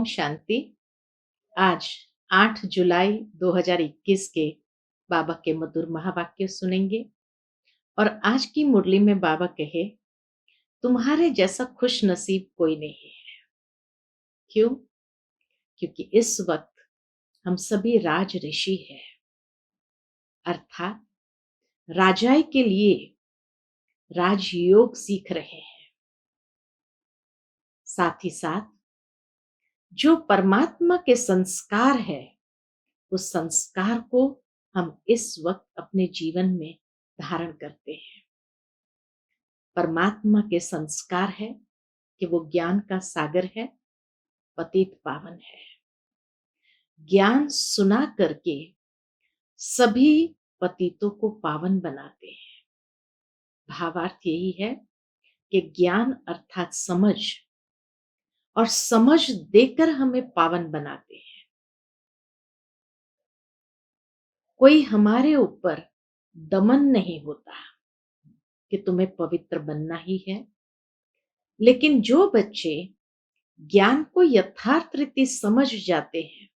ओम शांति। आज 8 जुलाई 2021 के बाबा के मधुर महावाक्य सुनेंगे। और आज की मुरली में बाबा कहे, तुम्हारे जैसा खुश नसीब कोई नहीं है। क्यों? क्योंकि इस वक्त हम सभी राज ऋषि हैं, अर्थात राजाई के लिए राजयोग सीख रहे हैं। साथ ही साथ जो परमात्मा के संस्कार है, उस संस्कार को हम इस वक्त अपने जीवन में धारण करते हैं। परमात्मा के संस्कार है कि वो ज्ञान का सागर है, पतित पावन है। ज्ञान सुना करके सभी पतितों को पावन बनाते हैं। भावार्थ यही है कि ज्ञान अर्थात समझ, और समझ देकर हमें पावन बनाते हैं। कोई हमारे ऊपर दमन नहीं होता कि तुम्हें पवित्र बनना ही है। लेकिन जो बच्चे ज्ञान को यथार्थ रीति समझ जाते हैं,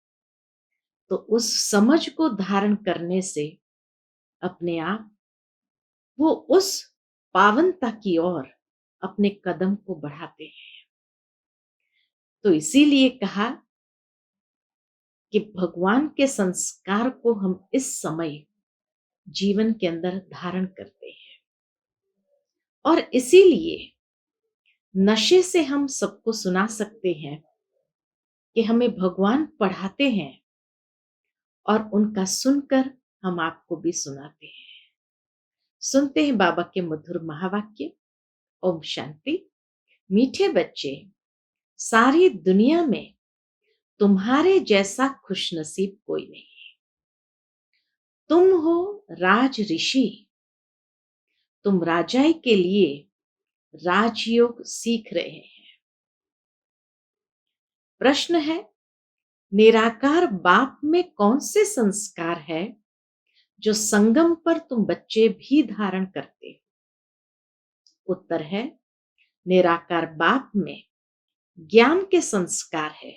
तो उस समझ को धारण करने से अपने आप वो उस पावनता की ओर अपने कदम को बढ़ाते हैं। तो इसीलिए कहा कि भगवान के संस्कार को हम इस समय जीवन के अंदर धारण करते हैं। और इसीलिए नशे से हम सबको सुना सकते हैं कि हमें भगवान पढ़ाते हैं, और उनका सुनकर हम आपको भी सुनाते हैं। सुनते हैं बाबा के मधुर महावाक्य। ओम शांति। मीठे बच्चे, सारी दुनिया में तुम्हारे जैसा खुशनसीब कोई नहीं। तुम हो राज ऋषि। तुम राजाई के लिए राजयोग सीख रहे हैं। प्रश्न है, निराकार बाप में कौन से संस्कार है जो संगम पर तुम बच्चे भी धारण करते हो? उत्तर है, निराकार बाप में ज्ञान के संस्कार है।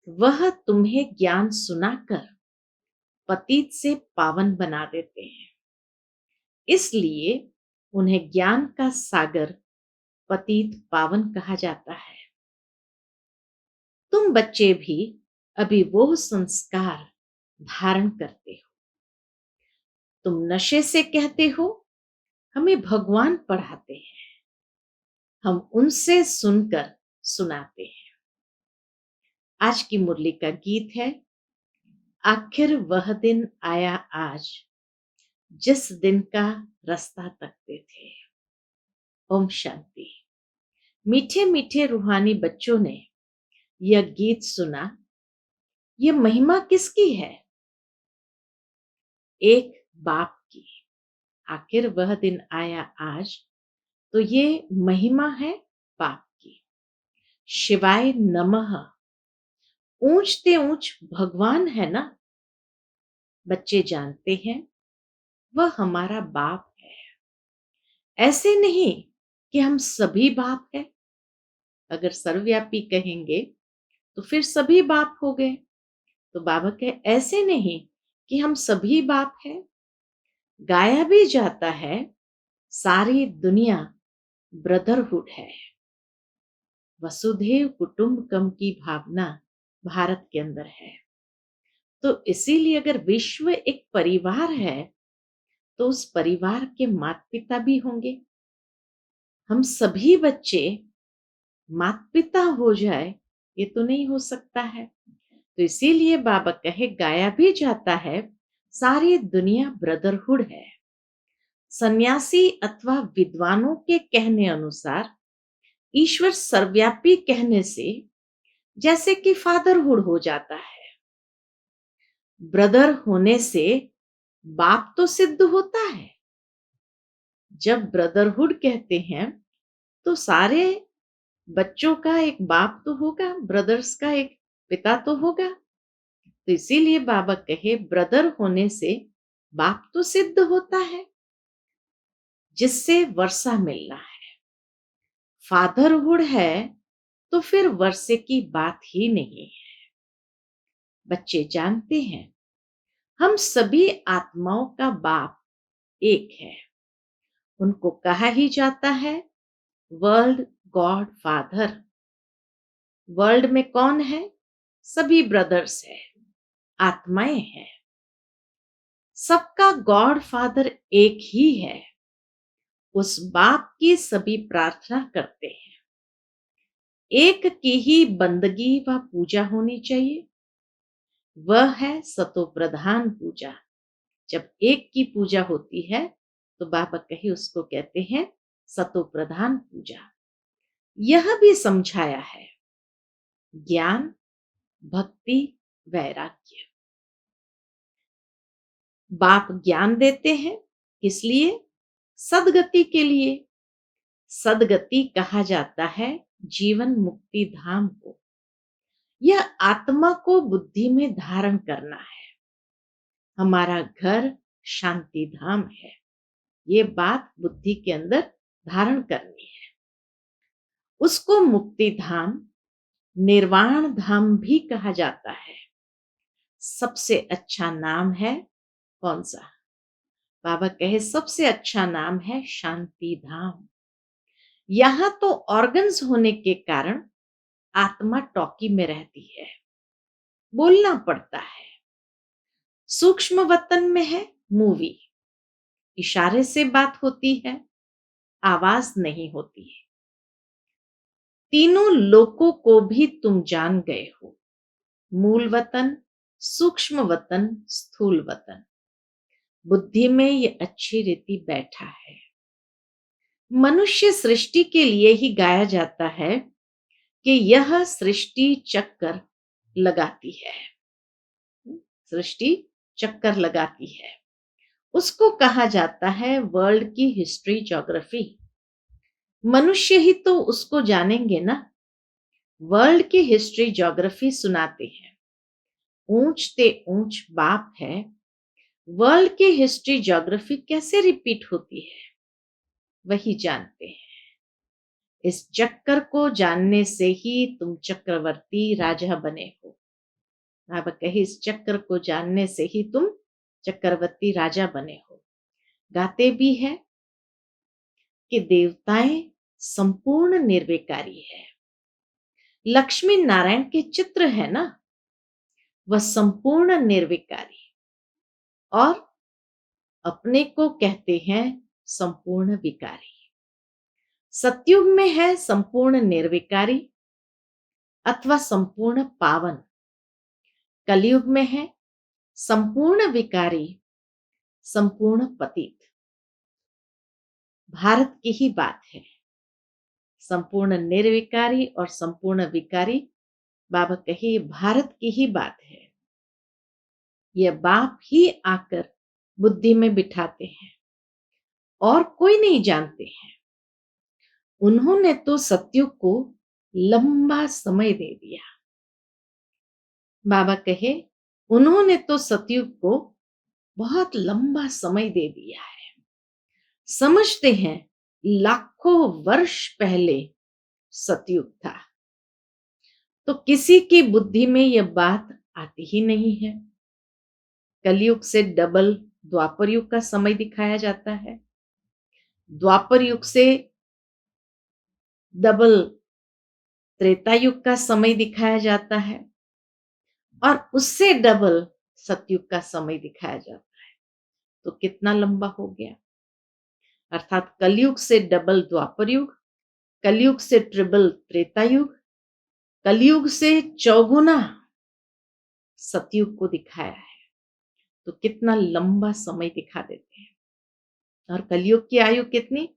वह तुम्हें ज्ञान सुनाकर पतित से पावन बना देते हैं। इसलिए उन्हें ज्ञान का सागर पतित पावन कहा जाता है। तुम बच्चे भी अभी वो संस्कार धारण करते हो। तुम नशे से कहते हो हमें भगवान पढ़ाते हैं। हम उनसे सुनकर सुनाते हैं। आज की मुरली का गीत है, आखिर वह दिन आया आज जिस दिन का रास्ता तकते थे। ओम शांति। मीठे मीठे रूहानी बच्चों ने यह गीत सुना। यह महिमा किसकी है? एक बाप की। आखिर वह दिन आया आज, तो ये महिमा है बाप की। शिवाय नमः। ऊंचते ऊंच भगवान है ना। बच्चे जानते हैं वह हमारा बाप है। ऐसे नहीं कि हम सभी बाप हैं। अगर सर्वव्यापी कहेंगे तो फिर सभी बाप हो गए। तो बाबा कहे, ऐसे नहीं कि हम सभी बाप हैं। गाया भी जाता है, सारी दुनिया ब्रदरहुड है। वसुधैव कुटुंबकम की भावना भारत के अंदर है। तो इसीलिए अगर विश्व एक परिवार है, तो उस परिवार के माता पिता भी होंगे। हम सभी बच्चे माता पिता हो जाए, ये तो नहीं हो सकता है। तो इसीलिए बाबा कहे, गाया भी जाता है, सारी दुनिया ब्रदरहुड है। सन्यासी अथवा विद्वानों के कहने अनुसार ईश्वर सर्वव्यापी कहने से जैसे कि फादरहुड हो जाता है। ब्रदर होने से बाप तो सिद्ध होता है। जब ब्रदरहुड कहते हैं तो सारे बच्चों का एक बाप तो होगा, ब्रदर्स का एक पिता तो होगा। तो इसीलिए बाबा कहे, ब्रदर होने से बाप तो सिद्ध होता है, जिससे वर्षा मिलना है। फादरहुड है तो फिर वर्षे की बात ही नहीं है। बच्चे जानते हैं हम सभी आत्माओं का बाप एक है। उनको कहा ही जाता है वर्ल्ड गॉड फादर। वर्ल्ड में कौन है? सभी ब्रदर्स है, आत्माएं हैं। सबका गॉड फादर एक ही है। उस बाप की सभी प्रार्थना करते हैं। एक की ही बंदगी व पूजा होनी चाहिए। वह है सतो प्रधान पूजा। जब एक की पूजा होती है तो बाबा कही उसको कहते हैं सतो प्रधान पूजा। यह भी समझाया है ज्ञान, भक्ति, वैराग्य। बाप ज्ञान देते हैं किस लिए? सदगति के लिए। सदगति कहा जाता है जीवन मुक्ति धाम को। यह आत्मा को बुद्धि में धारण करना है। हमारा घर शांति धाम है। ये बात बुद्धि के अंदर धारण करनी है। उसको मुक्ति धाम, निर्वाण धाम भी कहा जाता है। सबसे अच्छा नाम है कौन सा? बाबा कहे सबसे अच्छा नाम है शांति धाम। यहां तो ऑर्गन्स होने के कारण आत्मा टॉकी में रहती है, बोलना पड़ता है। सूक्ष्म वतन में है मूवी, इशारे से बात होती है, आवाज नहीं होती है। तीनों लोकों को भी तुम जान गए हो, मूल वतन, सूक्ष्म वतन, स्थूल वतन। बुद्धि में ये अच्छी रीति बैठा है। मनुष्य सृष्टि के लिए ही गाया जाता है कि यह सृष्टि चक्कर लगाती है। सृष्टि चक्कर लगाती है। उसको कहा जाता है वर्ल्ड की हिस्ट्री ज्योग्राफी। मनुष्य ही तो उसको जानेंगे ना। वर्ल्ड की हिस्ट्री ज्योग्राफी सुनाते हैं। ऊंचते ऊंच बाप है। वर्ल्ड की हिस्ट्री ज्योग्राफी कैसे रिपीट होती है वही जानते हैं। इस चक्कर को जानने से ही तुम चक्रवर्ती राजा बने हो। बाबा कहे इस चक्कर को जानने से ही तुम चक्रवर्ती राजा बने हो। गाते भी है कि देवताएं संपूर्ण निर्विकारी है। लक्ष्मी नारायण के चित्र है ना, वह संपूर्ण निर्विकारी और अपने को कहते हैं संपूर्ण विकारी। सतयुग में है संपूर्ण निर्विकारी अथवा संपूर्ण पावन। कलयुग में है संपूर्ण विकारी, संपूर्ण पतित। भारत की ही बात है। संपूर्ण निर्विकारी और संपूर्ण विकारी, बाबा कहे भारत की ही बात है। यह बाप ही आकर बुद्धि में बिठाते हैं और कोई नहीं जानते हैं। उन्होंने तो सतयुग को लंबा समय दे दिया। बाबा कहे उन्होंने तो सतयुग को बहुत लंबा समय दे दिया है। समझते हैं लाखों वर्ष पहले सतयुग था। तो किसी की बुद्धि में यह बात आती ही नहीं है। कलयुग से डबल द्वापर युग का समय दिखाया जाता है। द्वापर युग से डबल त्रेता युग का समय दिखाया जाता है और उससे डबल सतयुग का समय दिखाया जाता है। तो कितना लंबा हो गया। अर्थात कलयुग से डबल द्वापर युग, कलयुग से ट्रिपल त्रेता युग, कलयुग से चौगुना सतयुग को दिखाया है। तो कितना लंबा समय दिखा देते हैं। और कलयुग की आयु कितनी?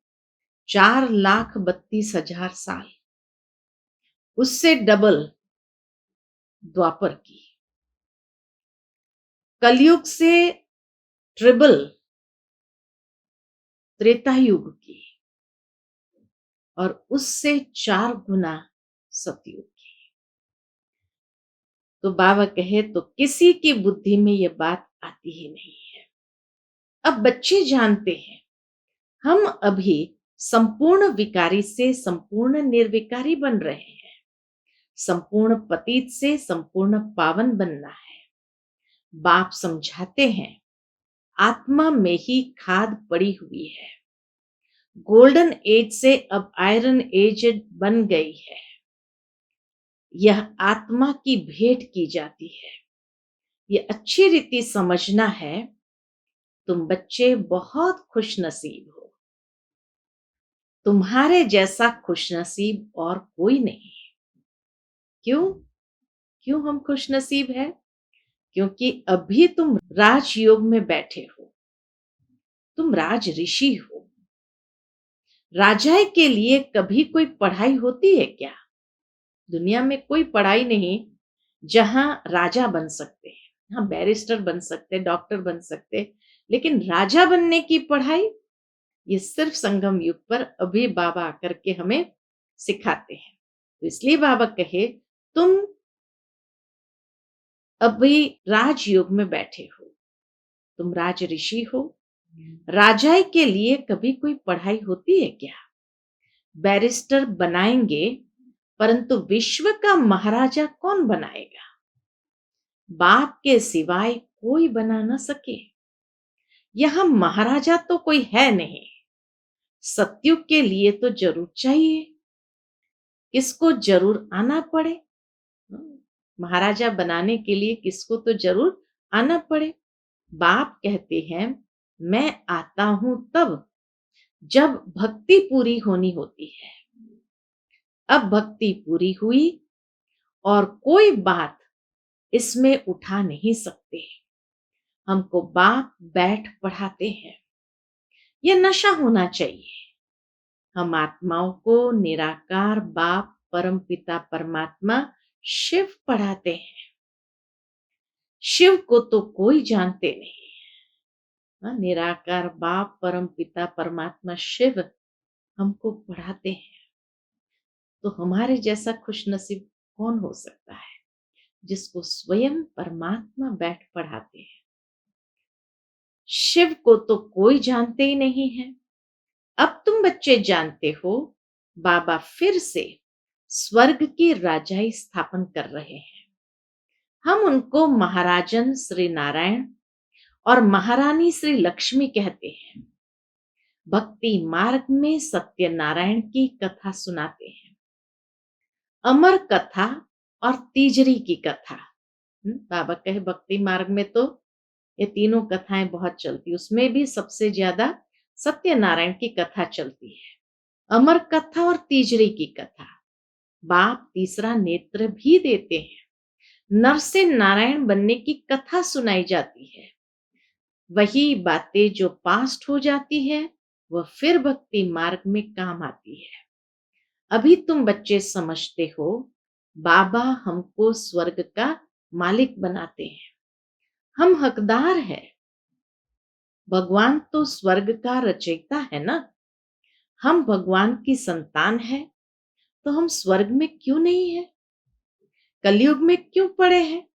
4,32,000 साल। उससे डबल द्वापर की। कलयुग से ट्रिपल त्रेता युग की और उससे 4 गुना सतयुग की। तो बाबा कहे तो किसी की बुद्धि में यह बात आती ही नहीं है। अब बच्चे जानते हैं हम अभी संपूर्ण विकारी से संपूर्ण निर्विकारी बन रहे हैं। संपूर्ण पतित से संपूर्ण पावन बनना है। बाप समझाते हैं, आत्मा में ही खाद पड़ी हुई है। गोल्डन एज से अब आयरन एज बन गई है। यह आत्मा की भेंट की जाती है। यह अच्छी रीति समझना है। तुम बच्चे बहुत खुशनसीब हो। तुम्हारे जैसा खुशनसीब और कोई नहीं। क्यों? क्यों हम खुशनसीब हैं? क्योंकि अभी तुम राजयोग में बैठे हो। तुम राज ऋषि हो। राजा के लिए कभी कोई पढ़ाई होती है क्या? दुनिया में कोई पढ़ाई नहीं जहां राजा बन सकते हैं। हाँ, बैरिस्टर बन सकते, डॉक्टर बन सकते, लेकिन राजा बनने की पढ़ाई ये सिर्फ संगम युग पर अभी बाबा आकर के हमें सिखाते हैं। तो इसलिए बाबा कहे, तुम अभी राजयोग में बैठे हो। तुम राज ऋषि हो। राजाई के लिए कभी कोई पढ़ाई होती है क्या? बैरिस्टर बनाएंगे, परंतु विश्व का महाराजा कौन बनाएगा? बाप के सिवाय कोई बना न सके। यहां महाराजा तो कोई है नहीं। सत्युग के लिए तो जरूर चाहिए, किसको जरूर आना पड़े। महाराजा बनाने के लिए किसको तो जरूर आना पड़े। बाप कहते हैं, मैं आता हूं तब जब भक्ति पूरी होनी होती है। अब भक्ति पूरी हुई और कोई बात इसमें उठा नहीं सकते। हमको बाप बैठ पढ़ाते हैं। यह नशा होना चाहिए। हम आत्माओं को निराकार बाप परम पिता परमात्मा शिव पढ़ाते हैं। शिव को तो कोई जानते नहीं। निराकार बाप परम पिता परमात्मा शिव हमको पढ़ाते हैं। तो हमारे जैसा खुशनसीब कौन हो सकता है, जिसको स्वयं परमात्मा बैठ पढ़ाते हैं। शिव को तो कोई जानते ही नहीं है। अब तुम बच्चे जानते हो, बाबा फिर से स्वर्ग की राजाई स्थापन कर रहे हैं। हम उनको महाराजन श्री नारायण और महारानी श्री लक्ष्मी कहते हैं। भक्ति मार्ग में सत्यनारायण की कथा सुनाते हैं। अमर कथा और तीजरी की कथा। बाबा कहे भक्ति मार्ग में तो ये तीनों कथाएं बहुत चलती, उसमें भी सबसे ज्यादा सत्यनारायण की कथा चलती है। अमर कथा और तीजरी की कथा। बाप तीसरा नेत्र भी देते हैं। नर से नारायण बनने की कथा सुनाई जाती है। वही बातें जो पास्ट हो जाती है वह फिर भक्ति मार्ग में काम आती है। अभी तुम बच्चे समझते हो, बाबा हमको स्वर्ग का मालिक बनाते हैं। हम हकदार हैं। भगवान तो स्वर्ग का रचयिता है ना। हम भगवान की संतान है, तो हम स्वर्ग में क्यों नहीं है? कलयुग में क्यों पड़े हैं?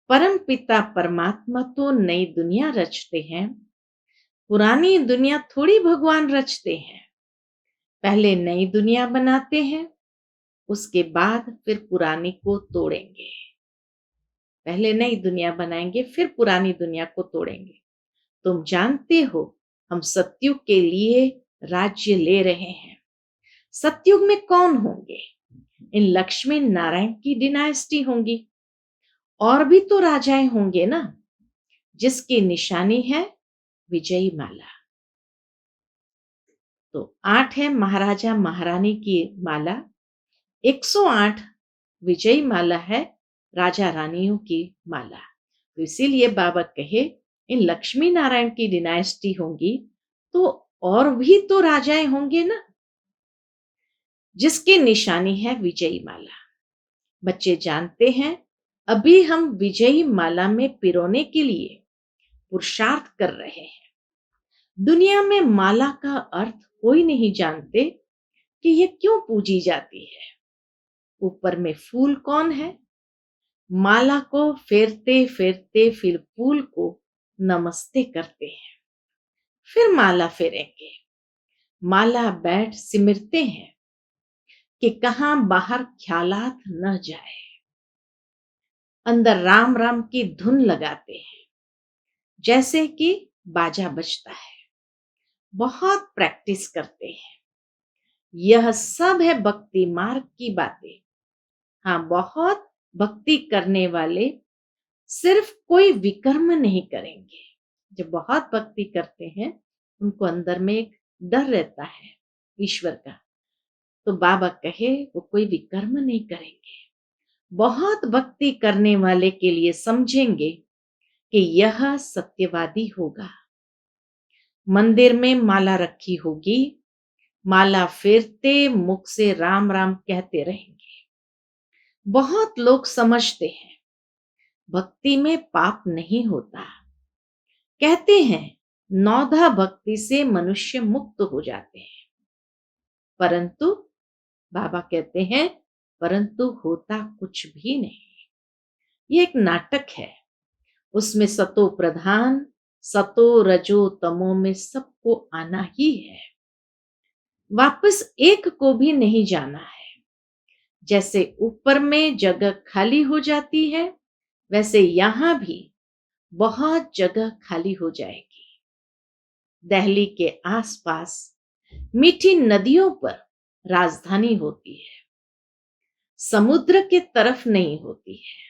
परम पिता परमात्मा तो नई दुनिया रचते हैं। पुरानी दुनिया थोड़ी भगवान रचते हैं। पहले नई दुनिया बनाते हैं, उसके बाद फिर पुरानी को तोड़ेंगे। पहले नई दुनिया बनाएंगे, फिर पुरानी दुनिया को तोड़ेंगे। तुम जानते हो, हम सतयुग के लिए राज्य ले रहे हैं। सतयुग में कौन होंगे? इन लक्ष्मी नारायण की डिनाइस्टी होंगी। और भी तो राजाएं होंगे ना, जिसकी निशानी है विजयी माला। तो 8 है महाराजा महारानी की माला, 108 विजयी माला है राजा रानियों की माला। तो इसीलिए बाबा कहे, इन लक्ष्मी नारायण की डिनाइस्टी होंगी तो और भी तो राजाएं होंगे ना, जिसकी निशानी है विजयी माला। बच्चे जानते हैं, अभी हम विजयी माला में पिरोने के लिए पुरुषार्थ कर रहे हैं। दुनिया में माला का अर्थ कोई नहीं जानते कि यह क्यों पूजी जाती है। ऊपर में फूल कौन है? माला को फेरते फेरते फिर फूल को नमस्ते करते हैं, फिर माला फेरेंगे। माला बैठ सिमरते हैं, कि कहाँ बाहर ख्यालात न जाए, अंदर राम राम की धुन लगाते हैं, जैसे कि बाजा बजता है। बहुत प्रैक्टिस करते हैं। यह सब है भक्ति मार्ग की बातें। हाँ, बहुत भक्ति करने वाले सिर्फ कोई विकर्म नहीं करेंगे। जो बहुत भक्ति करते हैं, उनको अंदर में एक डर रहता है ईश्वर का। तो बाबा कहे वो कोई विकर्म नहीं करेंगे। बहुत भक्ति करने वाले के लिए समझेंगे कि यह सत्यवादी होगा। मंदिर में माला रखी होगी, माला फेरते मुख से राम राम कहते रहेंगे। बहुत लोग समझते हैं भक्ति में पाप नहीं होता। कहते हैं नौधा भक्ति से मनुष्य मुक्त हो जाते हैं। परंतु बाबा कहते हैं परंतु होता कुछ भी नहीं। ये एक नाटक है। उसमें सतो प्रधान, सतो रजो तमो में सबको आना ही है। वापस एक को भी नहीं जाना है। जैसे ऊपर में जगह खाली हो जाती है, वैसे यहां भी बहुत जगह खाली हो जाएगी। दिल्ली के आसपास मीठी नदियों पर राजधानी होती है, समुद्र के तरफ नहीं होती है।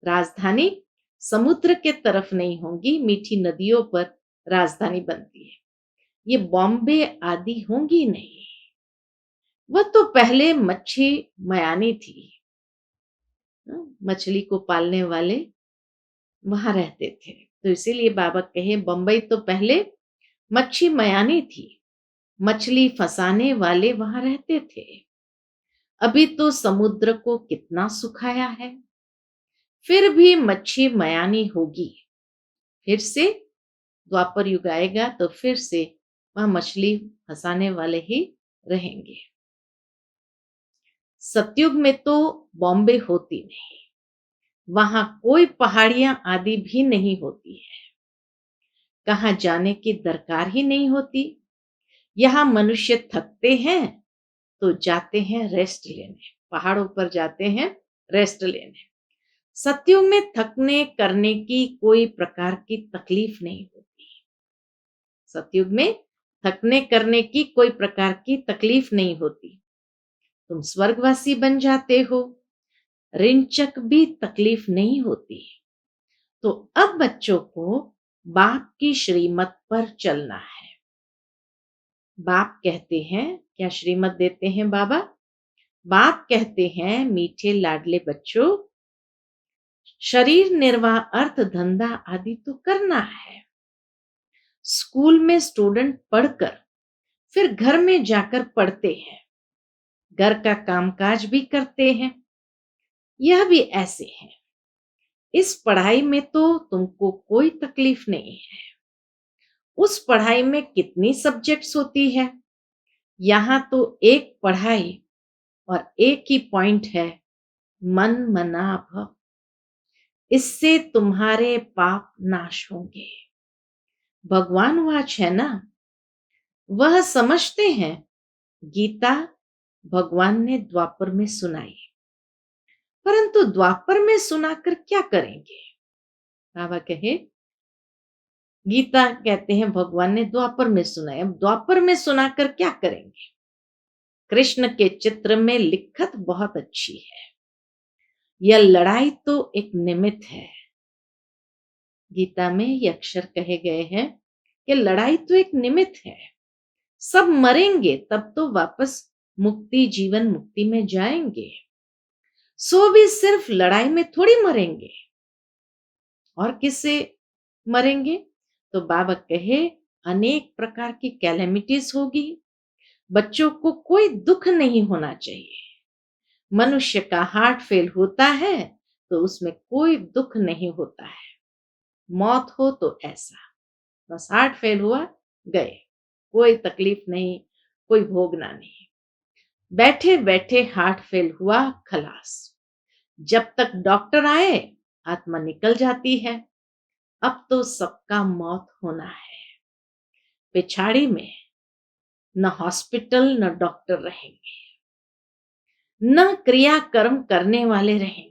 राजधानी समुद्र के तरफ नहीं होंगी, मीठी नदियों पर राजधानी बनती है। ये बॉम्बे आदि होंगी नहीं। वह तो पहले मच्छी मयानी थी। मछली को पालने वाले वहां रहते थे। तो इसीलिए बाबा कहे बंबई तो पहले मच्छी मयानी थी, मछली फंसाने वाले वहां रहते थे। अभी तो समुद्र को कितना सुखाया है, फिर भी मच्छी मयानी होगी। फिर से द्वापर युग आएगा तो फिर से वहां मछली फंसाने वाले ही रहेंगे। सतयुग में तो बॉम्बे होती नहीं, वहां कोई पहाड़ियां आदि भी नहीं होती है। कहां जाने की दरकार ही नहीं होती। यहां मनुष्य थकते हैं तो जाते हैं रेस्ट लेने, पहाड़ों पर जाते हैं रेस्ट लेने। सतयुग में थकने करने की कोई प्रकार की तकलीफ नहीं होती। सतयुग में थकने करने की कोई प्रकार की तकलीफ नहीं होती। तुम स्वर्गवासी बन जाते हो, रिंचक भी तकलीफ नहीं होती। तो अब बच्चों को बाप की श्रीमत पर चलना है। बाप कहते हैं, क्या श्रीमत देते हैं बाबा? बाप कहते हैं मीठे लाडले बच्चों, शरीर निर्वाह अर्थ धंधा आदि तो करना है। स्कूल में स्टूडेंट पढ़कर फिर घर में जाकर पढ़ते हैं, घर का कामकाज भी करते हैं। यह भी ऐसे है। इस पढ़ाई में तो तुमको कोई तकलीफ नहीं है। उस पढ़ाई में कितनी सब्जेक्ट्स होती है? यहां तो एक पढ़ाई और एक ही पॉइंट है, मन मना भव। इससे तुम्हारे पाप नाश होंगे। भगवान वाच है ना, वह समझते हैं। गीता भगवान ने द्वापर में सुनाई, परंतु द्वापर में सुनाकर क्या करेंगे? बाबा कहे गीता कहते हैं भगवान ने द्वापर में सुनाई, अब द्वापर में सुनाकर क्या करेंगे? कृष्ण के चित्र में लिखत बहुत अच्छी है। यह लड़ाई तो एक निमित्त है। गीता में ये अक्षर कहे गए हैं कि लड़ाई तो एक निमित्त है। सब मरेंगे तब तो वापस मुक्ति जीवन मुक्ति में जाएंगे। सो भी सिर्फ लड़ाई में थोड़ी मरेंगे। और किससे मरेंगे? तो बाबा कहे अनेक प्रकार की कैलेमिटीज होगी। बच्चों को कोई दुख नहीं होना चाहिए। मनुष्य का हार्ट फेल होता है तो उसमें कोई दुख नहीं होता है। मौत हो तो ऐसा, बस हार्ट फेल हुआ, गए, कोई तकलीफ नहीं, कोई भोगना नहीं। बैठे बैठे हार्ट फेल हुआ, खलास। जब तक डॉक्टर आए आत्मा निकल जाती है। अब तो सबका मौत होना है। पिछाड़ी में न हॉस्पिटल न डॉक्टर रहेंगे। न क्रिया कर्म करने वाले रहेंगे।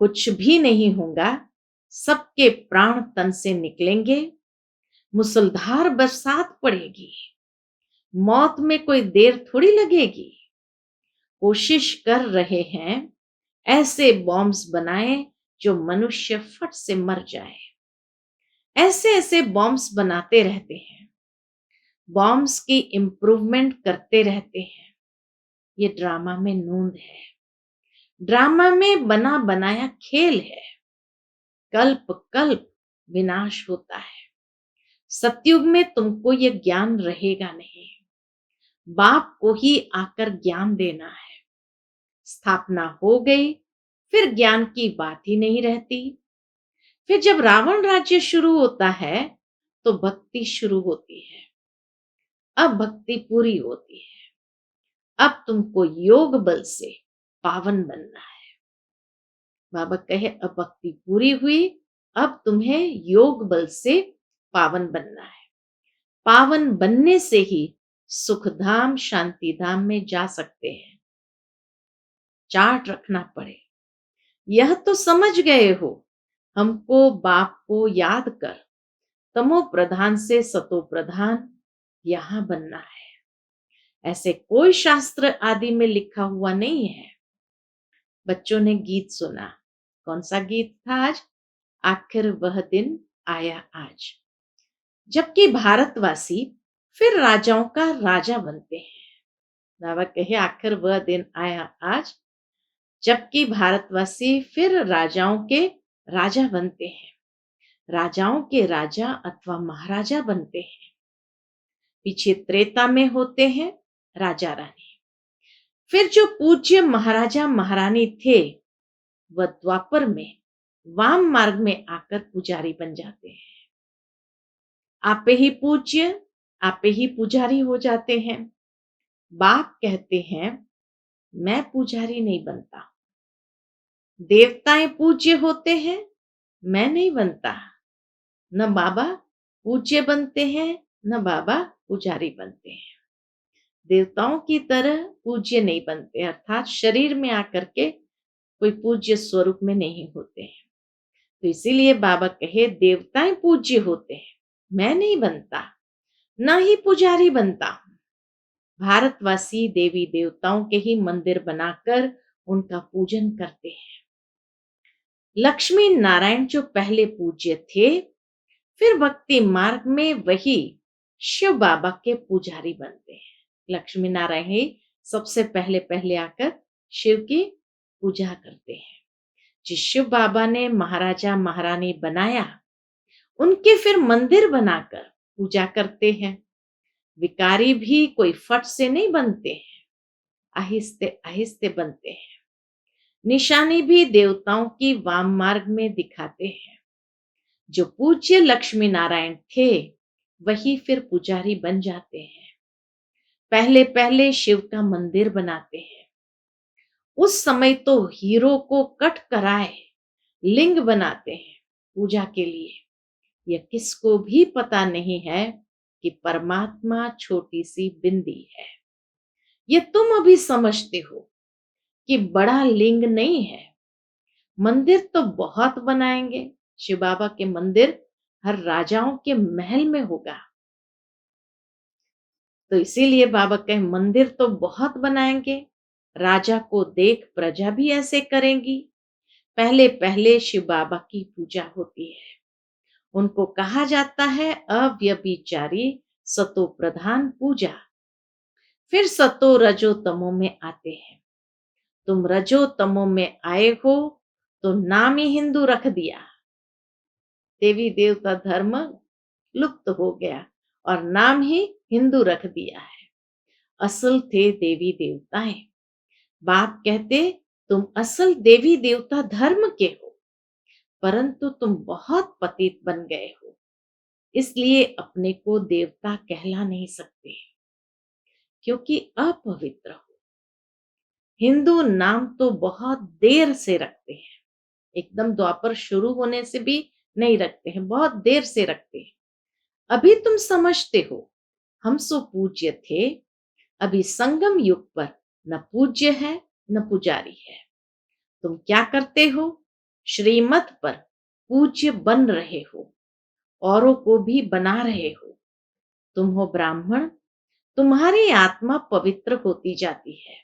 कुछ भी नहीं होगा, सबके प्राण तन से निकलेंगे, मूसलधार बरसात पड़ेगी, मौत में कोई देर थोड़ी लगेगी। कोशिश कर रहे हैं ऐसे बॉम्ब्स बनाएं जो मनुष्य फट से मर जाए। ऐसे ऐसे बॉम्ब्स बनाते रहते हैं, बॉम्ब्स की इम्प्रूवमेंट करते रहते हैं। ये ड्रामा में नूंद है, ड्रामा में बना बनाया खेल है। कल्प कल्प विनाश होता है। सतयुग में तुमको ये ज्ञान रहेगा नहीं, बाप को ही आकर ज्ञान देना है। स्थापना हो गई, फिर ज्ञान की बात ही नहीं रहती। फिर जब रावण राज्य शुरू होता है तो भक्ति शुरू होती है। अब भक्ति पूरी होती है, अब तुमको योग बल से पावन बनना है। बाबा कहे अब भक्ति पूरी हुई, अब तुम्हें योग बल से पावन बनना है। पावन बनने से ही सुखधाम शांति धाम में जा सकते हैं। चार्ट रखना पड़े, यह तो समझ गए हो, हमको बाप को याद कर तमो प्रधान से सतो प्रधान यहां बनना है। ऐसे कोई शास्त्र आदि में लिखा हुआ नहीं है। बच्चों ने गीत सुना, कौन सा गीत था आज? आखिर वह दिन आया आज, जबकि भारतवासी फिर राजाओं का राजा बनते हैं। बाबा कहे आखिर वह दिन आया आज, जबकि भारतवासी फिर राजाओं के राजा बनते हैं, राजाओं के राजा अथवा महाराजा बनते हैं। पीछे त्रेता में होते हैं राजा रानी, फिर जो पूज्य महाराजा महारानी थे वह द्वापर में वाम मार्ग में आकर पुजारी बन जाते हैं। आपे ही पूज्य, आपे ही पुजारी हो जाते हैं। बाप कहते हैं मैं पुजारी नहीं बनता। देवताएं पूज्य होते हैं, मैं नहीं बनता। न बाबा पूज्य बनते हैं, न बाबा पुजारी बनते हैं। देवताओं की तरह पूज्य नहीं बनते, अर्थात शरीर में आकर के कोई पूज्य स्वरूप में नहीं होते हैं। तो इसीलिए बाबा कहे देवताएं पूज्य होते हैं, मैं नहीं बनता, ना ही पुजारी बनता हूं। भारतवासी देवी देवताओं के ही मंदिर बनाकर उनका पूजन करते हैं। लक्ष्मी नारायण जो पहले पूज्य थे, फिर भक्ति मार्ग में वही शिव बाबा के पुजारी बनते हैं। लक्ष्मी नारायण ही सबसे पहले पहले आकर शिव की पूजा करते हैं। जिस शिव बाबा ने महाराजा महारानी बनाया, उनके फिर मंदिर बनाकर पूजा करते हैं। विकारी भी कोई फट से नहीं बनते हैं, आहिस्ते आहिस्ते बनते हैं। निशानी भी देवताओं की वाम मार्ग में दिखाते हैं। जो पूज्य लक्ष्मी नारायण थे वही फिर पुजारी बन जाते हैं। पहले पहले शिव का मंदिर बनाते हैं। उस समय तो हीरो को कट कराए लिंग बनाते हैं पूजा के लिए। यह किसको भी पता नहीं है कि परमात्मा छोटी सी बिंदी है। ये तुम अभी समझते हो कि बड़ा लिंग नहीं है। मंदिर तो बहुत बनाएंगे, शिव बाबा के मंदिर हर राजाओं के महल में होगा। तो इसीलिए बाबा कहे मंदिर तो बहुत बनाएंगे, राजा को देख प्रजा भी ऐसे करेंगी। पहले पहले शिव बाबा की पूजा होती है। उनको कहा जाता है अव्यभिचारी सतो प्रधान पूजा। फिर सतो रजो तमो में आते हैं। तुम रजो तमो में आए हो तो नाम ही हिंदू रख दिया, देवी देवता धर्म लुप्त हो गया और नाम ही हिंदू रख दिया है। असल थे देवी देवताएं। बाप कहते तुम असल देवी देवता धर्म के हो, परंतु तुम बहुत पतित बन गए हो, इसलिए अपने को देवता कहला नहीं सकते, क्योंकि अपवित्र हो। हिंदू नाम तो बहुत देर से रखते हैं, एकदम द्वापर शुरू होने से भी नहीं रखते हैं, बहुत देर से रखते हैं। अभी तुम समझते हो हम सो पूज्य थे, अभी संगम युग पर न पूज्य है न पुजारी है। तुम क्या करते हो? श्रीमत पर पूज्य बन रहे हो, औरों को भी बना रहे हो। तुम हो ब्राह्मण, तुम्हारी आत्मा पवित्र होती जाती है।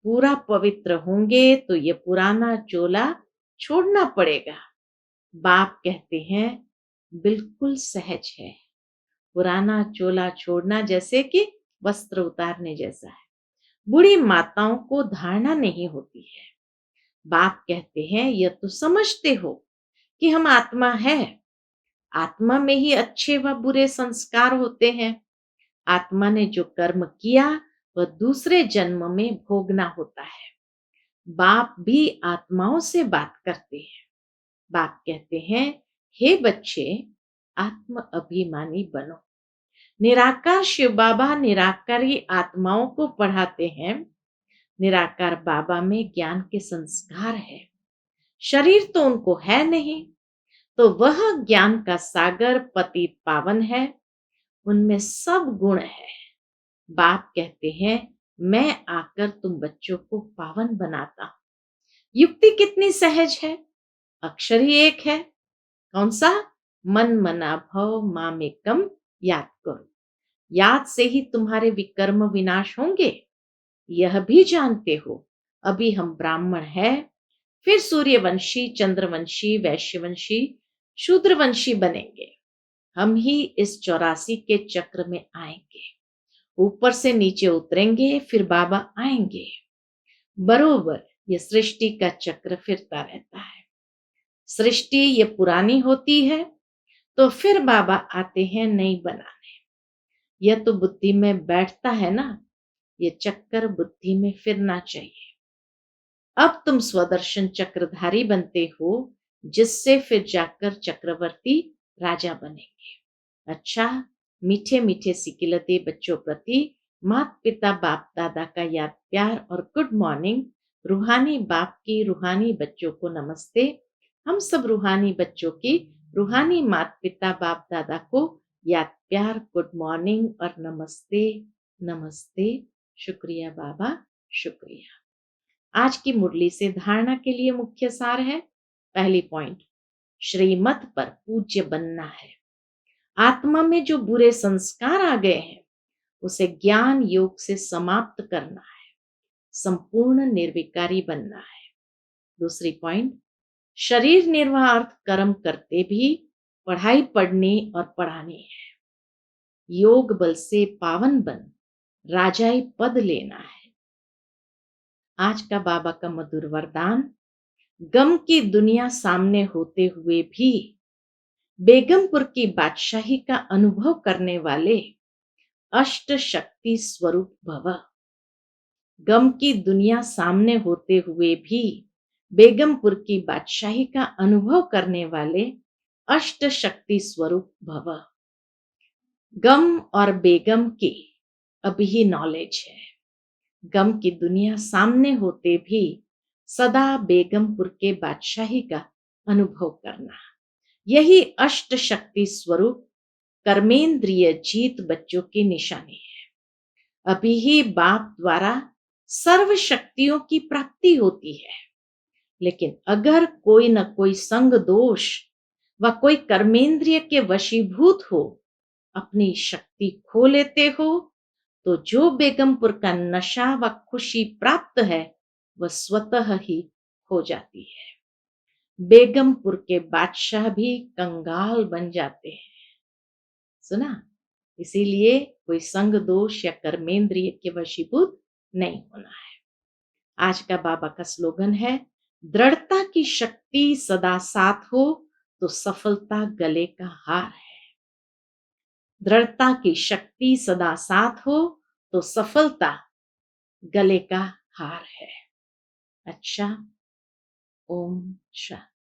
पूरा पवित्र होंगे तो ये पुराना चोला छोड़ना पड़ेगा। बाप कहते हैं बिल्कुल सहज है। पुराना चोला छोड़ना जैसे कि वस्त्र उतारने जैसा है। बूढ़ी माताओं को धारणा नहीं होती है। बाप कहते हैं यह तो समझते हो कि हम आत्मा है। आत्मा में ही अच्छे व बुरे संस्कार होते हैं। आत्मा ने जो कर्म किया वह दूसरे जन्म में भोगना होता है। बाप भी आत्माओं से बात करते हैं। बाप कहते हैं हे बच्चे, आत्म अभिमानी बनो। निराकार शिव बाबा निराकारी आत्माओं को पढ़ाते हैं। निराकार बाबा में ज्ञान के संस्कार है। शरीर तो उनको है नहीं, तो वह ज्ञान का सागर पतित पावन है। उनमें सब गुण है। बाप कहते हैं मैं आकर तुम बच्चों को पावन बनाता हूं। युक्ति कितनी सहज है। अक्षर ही एक है। कौन सा? मन मना भव मामेकम याद करो। याद से ही तुम्हारे विकर्म विनाश होंगे। यह भी जानते हो अभी हम ब्राह्मण हैं, फिर सूर्यवंशी, चंद्रवंशी, वैश्यवंशी, शूद्रवंशी बनेंगे। हम ही इस 84 के चक्र में आएंगे। ऊपर से नीचे उतरेंगे, फिर बाबा आएंगे। बरोबर ये सृष्टि का चक्र फिरता रहता है। सृष्टि ये पुरानी होती है तो फिर बाबा आते हैं नई बनाने। यह तो बुद्धि में बैठता है ना। ये चक्कर बुद्धि में फिरना चाहिए। अब तुम स्वदर्शन चक्रधारी बनते हो, जिससे फिर जाकर चक्रवर्ती राजा बनेंगे। अच्छा, मीठे मीठे सिकिलते बच्चों प्रति माता पिता बाप दादा का याद प्यार और गुड मॉर्निंग। रूहानी बाप की रूहानी बच्चों को नमस्ते। हम सब रूहानी बच्चों की रूहानी माता पिता बाप दादा को याद प्यार, गुड मॉर्निंग और नमस्ते नमस्ते। शुक्रिया बाबा, शुक्रिया। आज की मुरली से धारणा के लिए मुख्य सार है। पहली पॉइंट, श्रीमत पर पूज्य बनना है। आत्मा में जो बुरे संस्कार आ गए हैं उसे ज्ञान योग से समाप्त करना है। संपूर्ण निर्विकारी बनना है। दूसरी पॉइंट, शरीर निर्वाह कर्म करते भी पढ़ाई पढ़नी और पढ़ानी है। योग बल से पावन बन राजाई पद लेना है। आज का बाबा का मधुर वरदान, गम की दुनिया सामने होते हुए भी बेगमपुर की बादशाही का अनुभव करने वाले अष्ट शक्ति स्वरूप भव। गम की दुनिया सामने होते हुए भी बेगमपुर की बादशाही का अनुभव करने वाले अष्ट शक्ति स्वरूप भव। गम और बेगम की अभी ही नॉलेज है। गम की दुनिया सामने होते भी सदा बेगमपुर के बादशाही का अनुभव करना, यही अष्ट शक्ति स्वरूप कर्मेंद्रिय जीत बच्चों की निशानी है। अभी ही बाप द्वारा सर्व शक्तियों की प्राप्ति होती है। लेकिन अगर कोई न कोई संग दोष व कोई कर्मेंद्रिय के वशीभूत हो, अपनी शक्ति खो लेते हो, तो जो बेगमपुर का नशा व खुशी प्राप्त है वह स्वतः ही हो जाती है। बेगमपुर के बादशाह भी कंगाल बन जाते हैं। सुना? इसीलिए कोई संग दोष या कर्मेंद्रिय के वशीभूत नहीं होना है। आज का बाबा का स्लोगन है, दृढ़ता की शक्ति सदा साथ हो तो सफलता गले का हार है। दृढ़ता की शक्ति सदा साथ हो तो सफलता गले का हार है। अच्छा, ओम शांति।